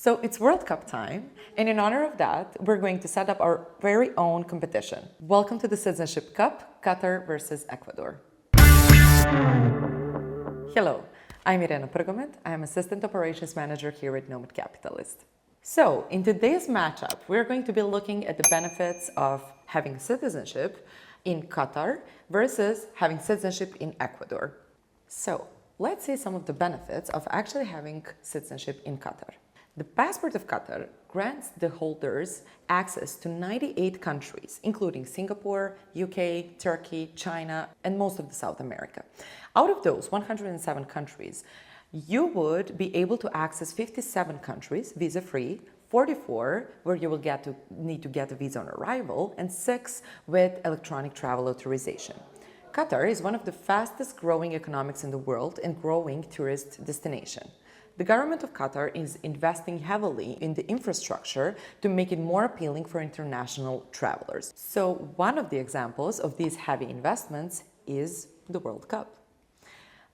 So it's World Cup time, and in honor of that, we're going to set up our very own competition. Welcome to the Citizenship Cup, Qatar versus Ecuador. Hello, I'm Irena Pergomet. I am Assistant Operations Manager here at Nomad Capitalist. So, in today's matchup, we're going to be looking at the benefits of having citizenship in Qatar versus having citizenship in Ecuador. So, let's see some of the benefits of actually having citizenship in Qatar. The Passport of Qatar grants the holders access to 98 countries, including Singapore, UK, Turkey, China, and most of the South America. Out of those 107 countries, you would be able to access 57 countries visa-free, 44 where you will need to get a visa on arrival, and 6 with electronic travel authorization. Qatar is one of the fastest growing economies in the world and growing tourist destination. The government of Qatar is investing heavily in the infrastructure to make it more appealing for international travelers. So one of the examples of these heavy investments is the World Cup.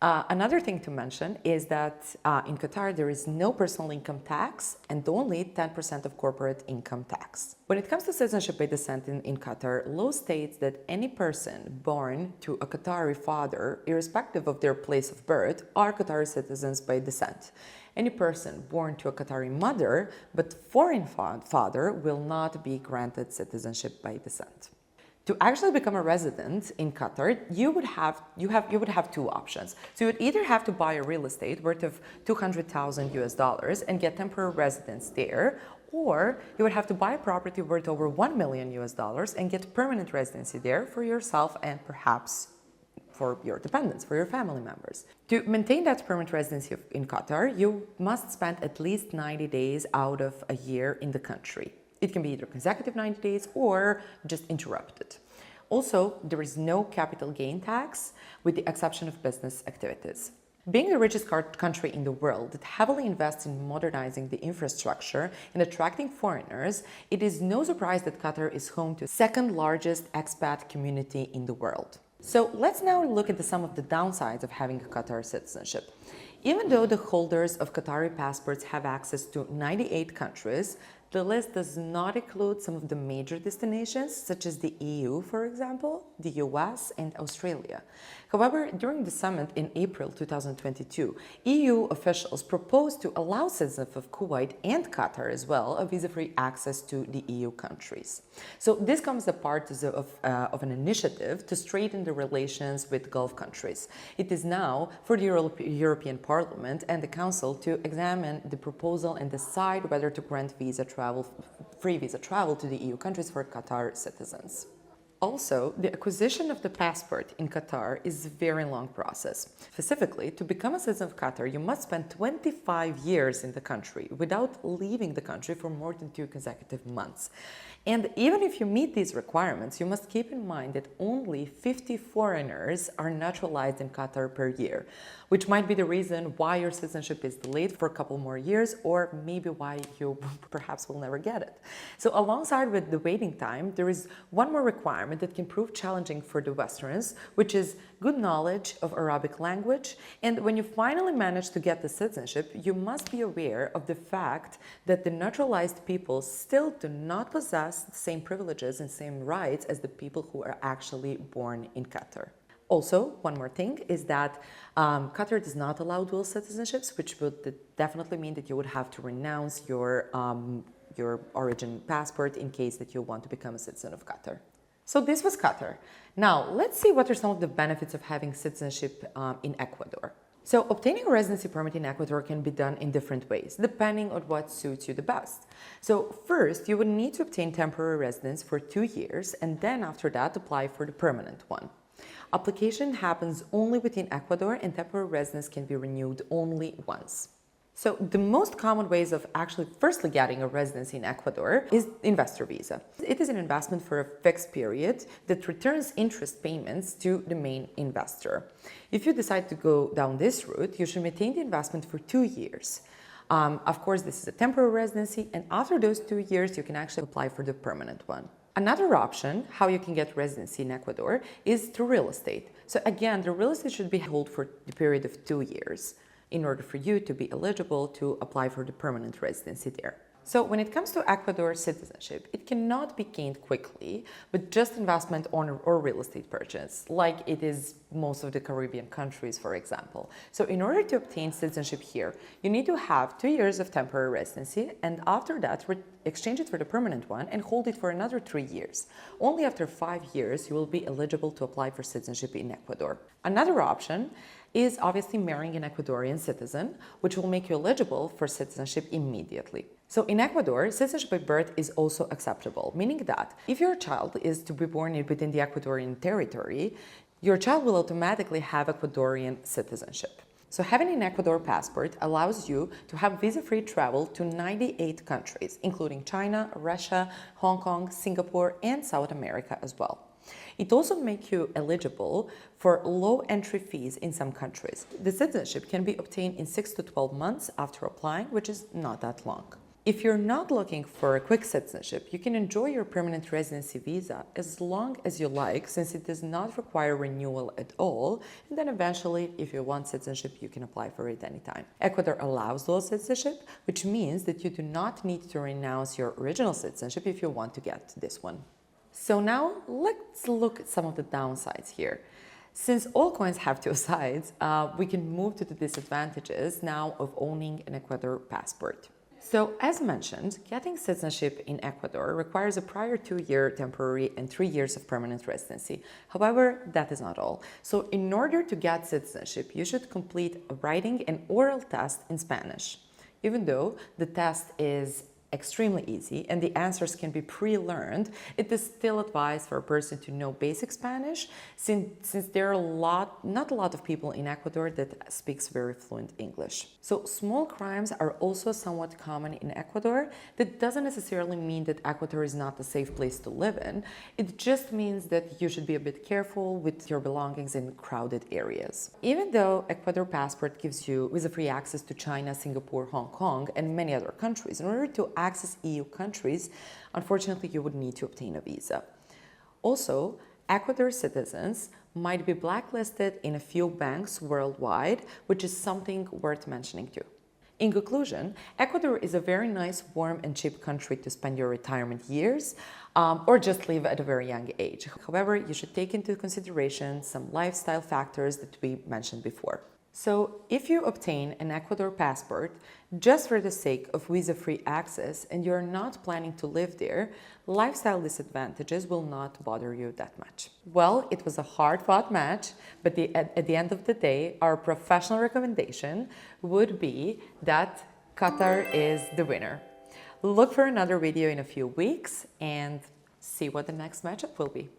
Another thing to mention is that in Qatar there is no personal income tax and only 10% of corporate income tax. When it comes to citizenship by descent in Qatar, law states that any person born to a Qatari father, irrespective of their place of birth, are Qatari citizens by descent. Any person born to a Qatari mother but foreign father will not be granted citizenship by descent. To actually become a resident in Qatar, you would have two options. So you would either have to buy a real estate worth of $200,000 and get temporary residence there, or you would have to buy a property worth over $1 million and get permanent residency there for yourself and perhaps for your dependents, for your family members. To maintain that permanent residency in Qatar, you must spend at least 90 days out of a year in the country. It can be either consecutive 90 days or just interrupted. Also, there is no capital gain tax with the exception of business activities. Being the richest country in the world that heavily invests in modernizing the infrastructure and attracting foreigners, it is no surprise that Qatar is home to the second largest expat community in the world. So let's now look at some of the downsides of having a Qatar citizenship. Even though the holders of Qatari passports have access to 98 countries, the list does not include some of the major destinations, such as the EU, for example, the US, and Australia. However, during the summit in April 2022, EU officials proposed to allow citizens of Kuwait and Qatar as well a visa-free access to the EU countries. So this comes as part of an initiative to straighten the relations with Gulf countries. It is now for the European Parliament and the Council to examine the proposal and decide whether to grant free visa travel to the EU countries for Qatar citizens. Also, the acquisition of the passport in Qatar is a very long process. Specifically, to become a citizen of Qatar, you must spend 25 years in the country without leaving the country for more than 2 consecutive months. And even if you meet these requirements, you must keep in mind that only 50 foreigners are naturalized in Qatar per year, which might be the reason why your citizenship is delayed for a couple more years, or maybe why you perhaps will never get it. So alongside with the waiting time, there is one more requirement that can prove challenging for the Westerners, which is good knowledge of Arabic language. And when you finally manage to get the citizenship, you must be aware of the fact that the naturalized people still do not possess the same privileges and same rights as the people who are actually born in Qatar. Also, one more thing is that Qatar does not allow dual citizenships, which would definitely mean that you would have to renounce your origin passport in case that you want to become a citizen of Qatar. So this was Qatar. Now, let's see what are some of the benefits of having citizenship in Ecuador. So obtaining a residency permit in Ecuador can be done in different ways, depending on what suits you the best. So first, you would need to obtain temporary residence for 2 years, and then after that, apply for the permanent one. Application happens only within Ecuador, and temporary residence can be renewed only once. So the most common ways of actually firstly getting a residency in Ecuador is investor visa. It is an investment for a fixed period that returns interest payments to the main investor. If you decide to go down this route, you should maintain the investment for 2 years. Of course, this is a temporary residency, and after those 2 years, you can actually apply for the permanent one. Another option, how you can get residency in Ecuador, is through real estate. So again, the real estate should be held for the period of 2 years. in order for you to be eligible to apply for the permanent residency there. So when it comes to Ecuador citizenship, it cannot be gained quickly with just investment or real estate purchase, like it is most of the Caribbean countries, for example. So in order to obtain citizenship here, you need to have 2 years of temporary residency, and after that, exchange it for the permanent one and hold it for another 3 years. Only after 5 years, you will be eligible to apply for citizenship in Ecuador. Another option is obviously marrying an Ecuadorian citizen, which will make you eligible for citizenship immediately. So in Ecuador, citizenship by birth is also acceptable, meaning that if your child is to be born within the Ecuadorian territory, your child will automatically have Ecuadorian citizenship. So having an Ecuador passport allows you to have visa-free travel to 98 countries, including China, Russia, Hong Kong, Singapore, and South America as well. It also makes you eligible for low entry fees in some countries. The citizenship can be obtained in 6 to 12 months after applying, which is not that long. If you're not looking for a quick citizenship, you can enjoy your permanent residency visa as long as you like, since it does not require renewal at all, and then eventually, if you want citizenship, you can apply for it anytime. Ecuador allows dual citizenship, which means that you do not need to renounce your original citizenship if you want to get this one. So now let's look at some of the downsides here. Since all coins have two sides, we can move to the disadvantages now of owning an Ecuador passport. So as mentioned, getting citizenship in Ecuador requires a prior 2-year temporary and 3 years of permanent residency. However, that is not all. So in order to get citizenship, you should complete a writing and oral test in Spanish. Even though the test is extremely easy and the answers can be pre-learned, it is still advised for a person to know basic Spanish, since there are not a lot of people in Ecuador that speaks very fluent English. So small crimes are also somewhat common in Ecuador. That doesn't necessarily mean that Ecuador is not a safe place to live in. It just means that you should be a bit careful with your belongings in crowded areas. Even though Ecuador passport gives you visa-free access to China, Singapore, Hong Kong, and many other countries, in order to access EU countries, unfortunately, you would need to obtain a visa. Also, Ecuador citizens might be blacklisted in a few banks worldwide, which is something worth mentioning too. In conclusion, Ecuador is a very nice, warm, and cheap country to spend your retirement years or just live at a very young age. However, you should take into consideration some lifestyle factors that we mentioned before. So if you obtain an Ecuador passport just for the sake of visa-free access and you're not planning to live there, lifestyle disadvantages will not bother you that much. Well, it was a hard-fought match, but at the end of the day, our professional recommendation would be that Qatar is the winner. Look for another video in a few weeks and see what the next matchup will be.